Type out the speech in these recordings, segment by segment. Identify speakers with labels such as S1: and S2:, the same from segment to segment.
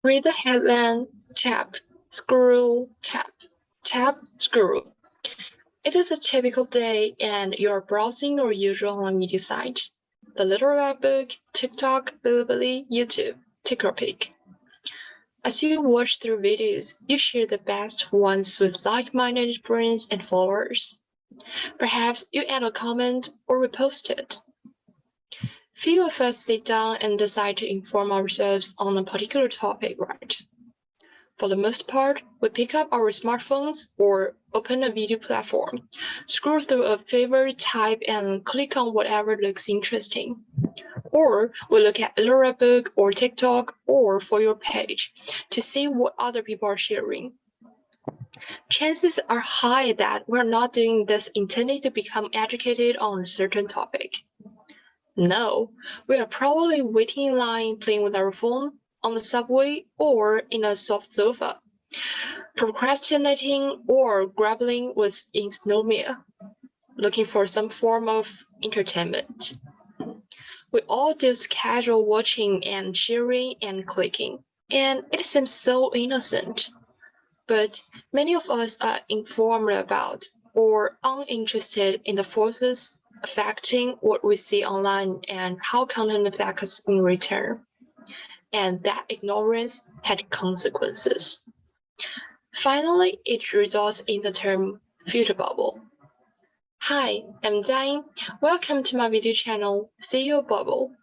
S1: Read the headline, tap, scroll, tap, tap, scroll. It is a typical day and you're browsing your usual online media site. The little red book, TikTok, Bilibili, YouTube. Take your pick. As you watch through videos, you share the best ones with like-minded friends and followers. Perhaps you add a comment or repost it. Few of us sit down and decide to inform ourselves on a particular topic, right? For the most part, we pick up our smartphones or open a video platform, scroll through a favorite type and click on whatever looks interesting. Or we look at a book or TikTok or For Your page to see what other people are sharing. Chances are high that we're not doing this intending to become educated on a certain topic. No, we are probably waiting in line playing with our phone, on the subway, or in a soft sofa, procrastinating or grappling with insomnia, looking for some form of entertainment. We all do casual watching and sharing and clicking, and it seems so innocent. But many of us are informed about or uninterested in the forces affecting what we see online and how content affects us in return. And that ignorance had consequences. Finally, it results in the term filter bubble. Hi, I'm Jiayin. Welcome to my video channel, See Your Bubble.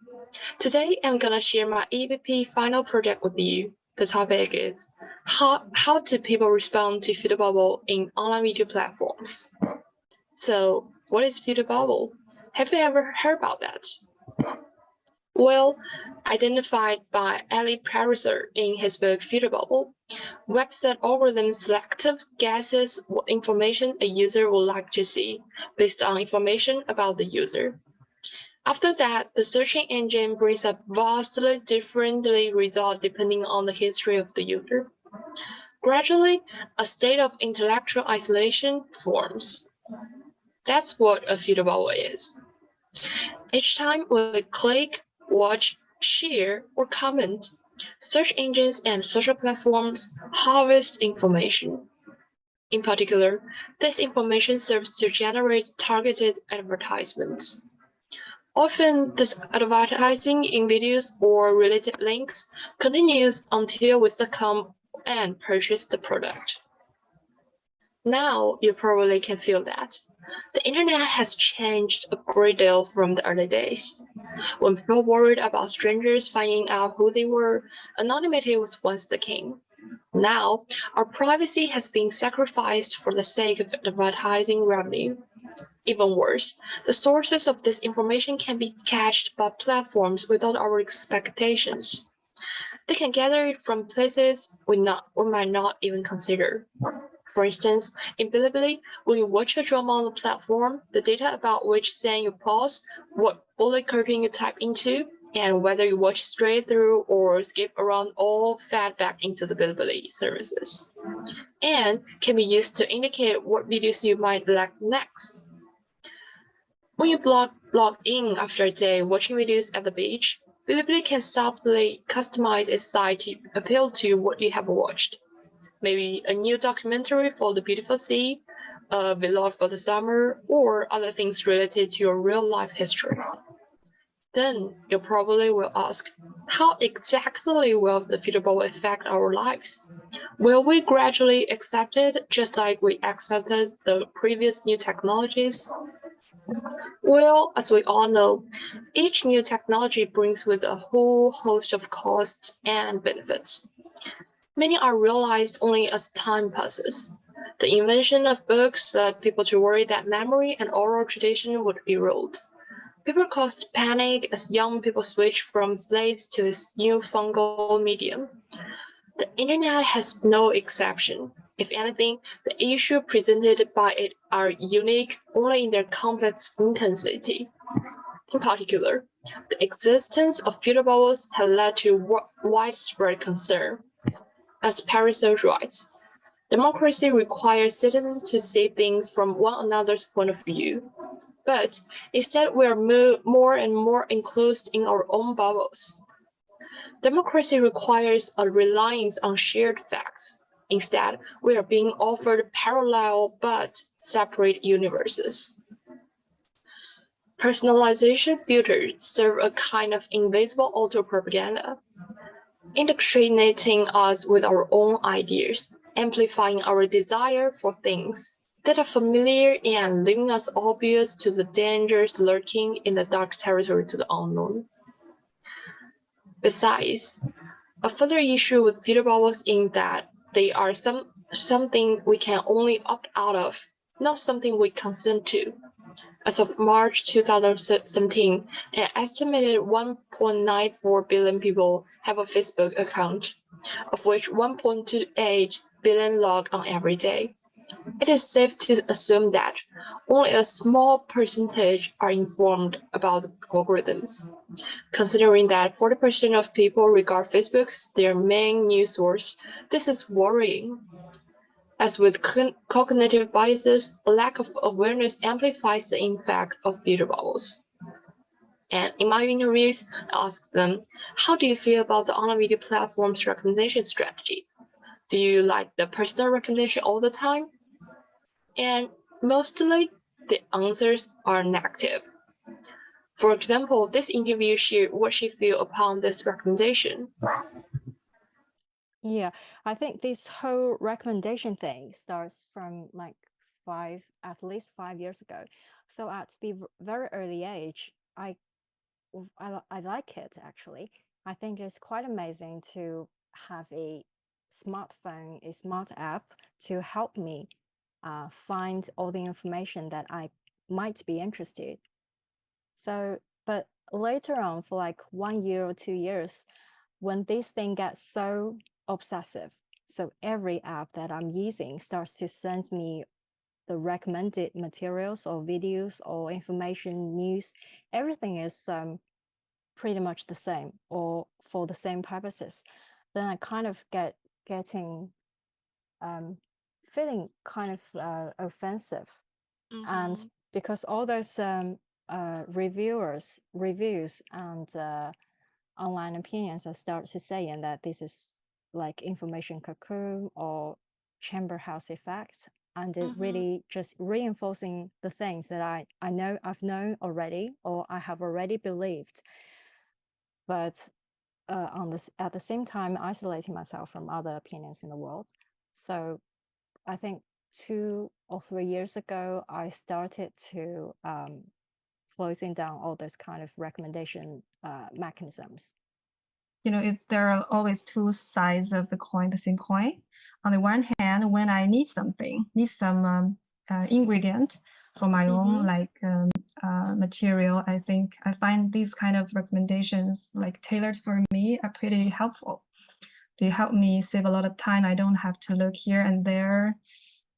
S1: Today, I'm gonna share my EAP final project with you. The topic is how do people respond to filter bubble in online video platforms? So, what is filter bubble? Have you ever heard about that? Well, identified by Ali Pariser in his book Filter Bubble, website algorithm selective guesses what information a user would like to see based on information about the user. After that, the searching engine brings up vastly different results depending on the history of the user. Gradually, a state of intellectual isolation forms. That's what a filter bubble is. Each time we click, watch, share, or comment, search engines and social platforms harvest information. In particular, this information serves to generate targeted advertisements. Often, this advertising in videos or related links continues until we succumb and purchase the product. Now, you probably can feel that. The internet has changed a great deal from the early days. When people worried about strangers finding out who they were, anonymity was once the king. Now, our privacy has been sacrificed for the sake of advertising revenue. Even worse, the sources of this information can be cached by platforms without our expectations. They can gather it from places we might not even consider. For instance, in Bilibili, when you watch a drama on the platform, the data about which scene you pause, what bullet curtain you type into, and whether you watch straight through or skip around all fed back into the Bilibili services, and can be used to indicate what videos you might like next. When you log in after a day watching videos at the beach, Bilibili can subtly customize its site to appeal to what you have watched. Maybe a new documentary for the beautiful sea, a vlog for the summer, or other things related to your real-life history. Then you probably will ask, how exactly will the filter bubble affect our lives? Will we gradually accept it just like we accepted the previous new technologies? Well, as we all know, each new technology brings with a whole host of costs and benefits. Many are realized only as time passes. The invention of books led people to worry that memory and oral tradition would erode. People caused panic as young people switched from slates to this new fungal medium. The internet has no exception. If anything, the issues presented by it are unique only in their complex intensity. In particular, the existence of filter bubbles has led to widespread concern. As Pariser writes, democracy requires citizens to see things from one another's point of view. But instead, we are more and more enclosed in our own bubbles. Democracy requires a reliance on shared facts. Instead, we are being offered parallel but separate universes. Personalization filters serve a kind of invisible auto-propaganda, indoctrinating us with our own ideas, amplifying our desire for things that are familiar and leaving us oblivious to the dangers lurking in the dark territory to the unknown. Besides, a further issue with filter bubbles is that they are something we can only opt out of, not something we consent to. As of March 2017, an estimated 1.94 billion people have a Facebook account, of which 1.28 billion log on every day. It is safe to assume that only a small percentage are informed about the algorithms. Considering that 40% of people regard Facebook as their main news source, this is worrying. As with cognitive biases, a lack of awareness amplifies the impact of filter bubbles. And in my interviews, I asked them, how do you feel about the online video platform's recommendation strategy? Do you like the personal recommendation all the time? And mostly, the answers are negative. For example, this interview shared what she feel upon this recommendation.
S2: Yeah, I think this whole recommendation thing starts from like at least 5 years ago. So at the very early age, I like it actually. I think it's quite amazing to have a smartphone, a smart app to help me find all the information that I might be interested. So, but later on, for like 1 year or 2 years, when this thing gets so obsessive, so every app that I'm using starts to send me the recommended materials or videos or information, news, everything is pretty much the same or for the same purposes, then I kind of getting feeling kind of offensive. And because all those reviews and online opinions are start to saying that this is like information cocoon or chamber house effect, and it really just reinforcing the things that I know I've known already or I have already believed, but at the same time isolating myself from other opinions in the world. So I think 2 or 3 years ago, I started to closing down all those kind of recommendation mechanisms.
S3: There are always two sides of the same coin. On the one hand, when I need some ingredient for my own material, I think I find these kind of recommendations like tailored for me are pretty helpful. They help me save a lot of time. I don't have to look here and there.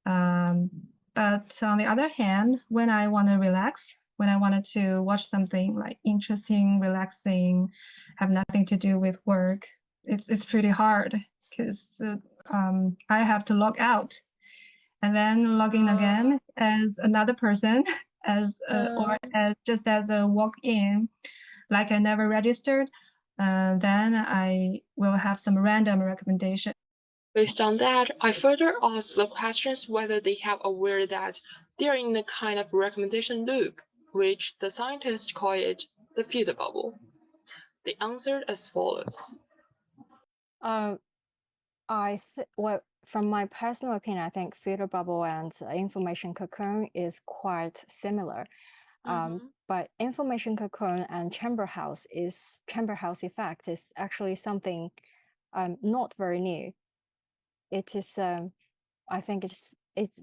S3: But on the other hand, when I want to relax, when I wanted to watch something like interesting, relaxing, have nothing to do with work, it's pretty hard because I have to log out and then log in again as another person, just as a walk-in, like I never registered. Then I will have some random recommendation.
S1: Based on that, I further asked the questions whether they have aware that they are in a kind of recommendation loop, which the scientists call it the filter bubble. They answered as follows.
S2: Well, from my personal opinion, I think filter bubble and information cocoon is quite similar. But information cocoon and chamber house effect is actually something not very new. It is, I think it's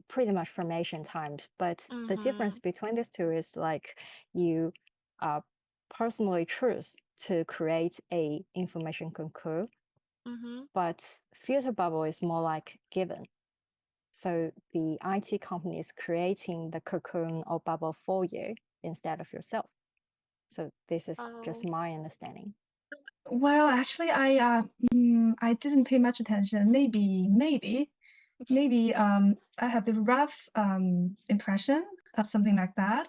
S2: pretty much from ancient times. But the difference between these two is like you personally choose to create a information cocoon. But filter bubble is more like given. So the IT company is creating the cocoon or bubble for you instead of yourself. So this is just my understanding.
S3: Well, actually, I didn't pay much attention. Maybe I have the rough impression of something like that.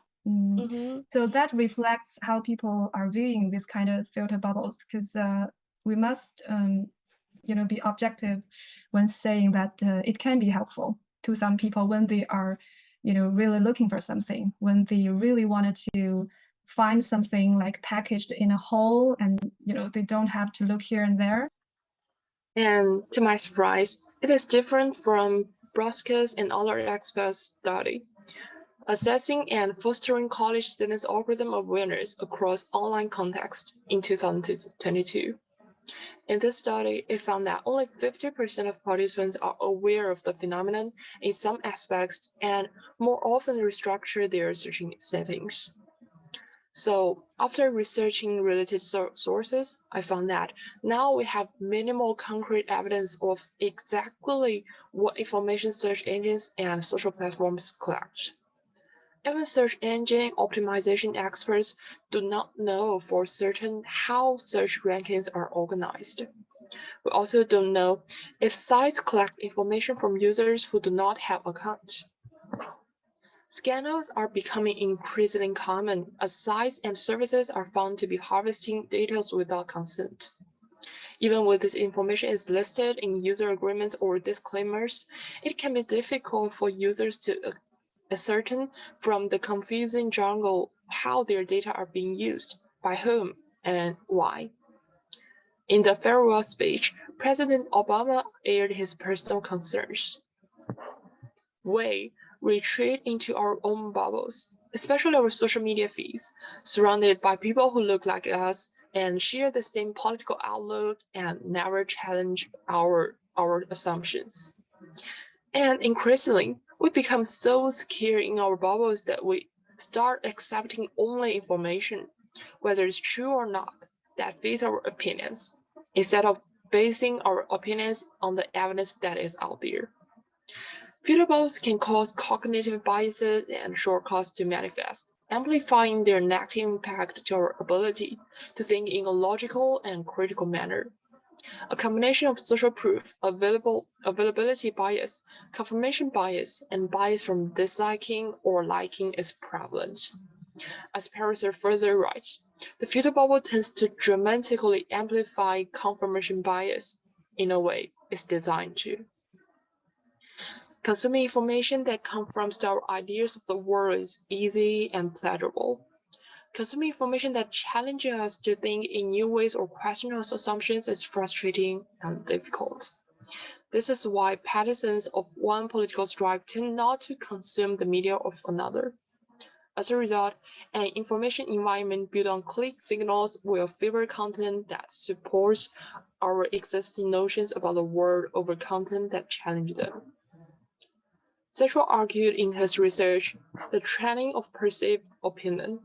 S3: So that reflects how people are viewing this kind of filter bubbles. Because we must be objective when saying that it can be helpful to some people when they are really looking for something, when they really wanted to find something like packaged in a whole, and they don't have to look here and there.
S1: And to my surprise, it is different from Broska's and other experts' study, assessing and fostering college students' algorithm awareness across online context in 2022. In this study, it found that only 50% of participants are aware of the phenomenon in some aspects and more often restructure their searching settings. So after researching related sources, I found that now we have minimal concrete evidence of exactly what information search engines and social platforms collect. Even search engine optimization experts do not know for certain how search rankings are organized. We also don't know if sites collect information from users who do not have accounts. Scandals are becoming increasingly common as sites and services are found to be harvesting data without consent. Even when this information is listed in user agreements or disclaimers, it can be difficult for users to ascertain from the confusing jungle how their data are being used, by whom, and why. In the farewell speech, President Obama aired his personal concerns. We retreat into our own bubbles, especially our social media feeds, surrounded by people who look like us and share the same political outlook and never challenge our assumptions. And increasingly, we become so secure in our bubbles that we start accepting only information, whether it's true or not, that fits our opinions, instead of basing our opinions on the evidence that is out there. Filter bubbles can cause cognitive biases and shortcuts to manifest, amplifying their negative impact to our ability to think in a logical and critical manner. A combination of social proof, availability bias, confirmation bias, and bias from disliking or liking is prevalent. As Pariser further writes, the filter bubble tends to dramatically amplify confirmation bias. In a way, it's designed to. Consuming information that confirms our ideas of the world is easy and pleasurable. Consuming information that challenges us to think in new ways or question our assumptions is frustrating and difficult. This is why partisans of one political stripe tend not to consume the media of another. As a result, an information environment built on click signals will favor content that supports our existing notions about the world over content that challenge them. Satchel argued in his research the training of perceived opinion,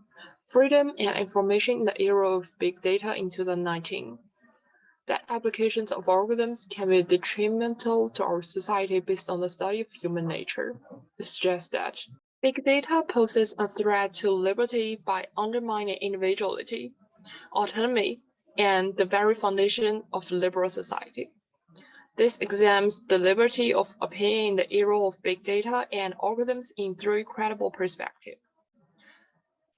S1: freedom and information in the era of big data in 2019. That applications of algorithms can be detrimental to our society based on the study of human nature. It suggests that big data poses a threat to liberty by undermining individuality, autonomy, and the very foundation of liberal society. This examines the liberty of opinion in the era of big data and algorithms in three credible perspectives.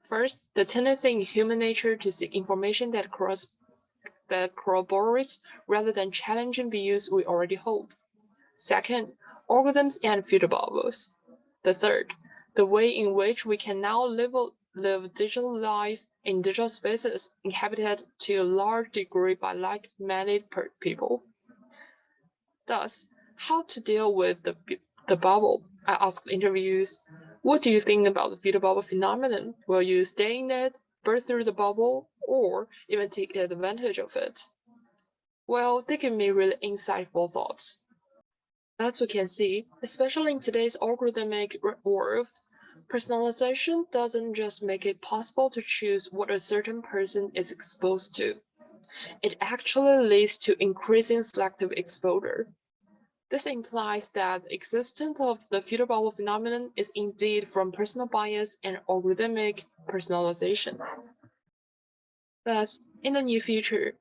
S1: First, the tendency in human nature to seek information that corroborates rather than challenging views we already hold. Second, algorithms and filter bubbles. The third, the way in which we can now live digital lives in digital spaces inhabited to a large degree by like-minded people. Thus, how to deal with the bubble? I asked interviews, what do you think about the filter bubble phenomenon? Will you stay in it, burst through the bubble, or even take advantage of it? Well, they give me really insightful thoughts. As we can see, especially in today's algorithmic world, personalization doesn't just make it possible to choose what a certain person is exposed to. It actually leads to increasing selective exposure. This implies that the existence of the filter bubble phenomenon is indeed from personal bias and algorithmic personalization. Thus, in the near future,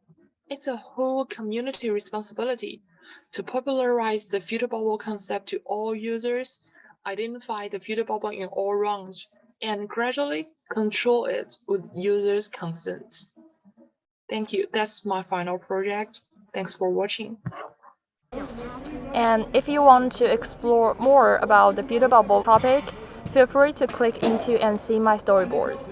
S1: it's a whole community responsibility to popularize the filter bubble concept to all users, identify the filter bubble in all rounds, and gradually control it with users' consent. Thank you. That's my final project. Thanks for watching.
S4: And if you want to explore more about the filter bubble topic, feel free to click into and see my storyboards.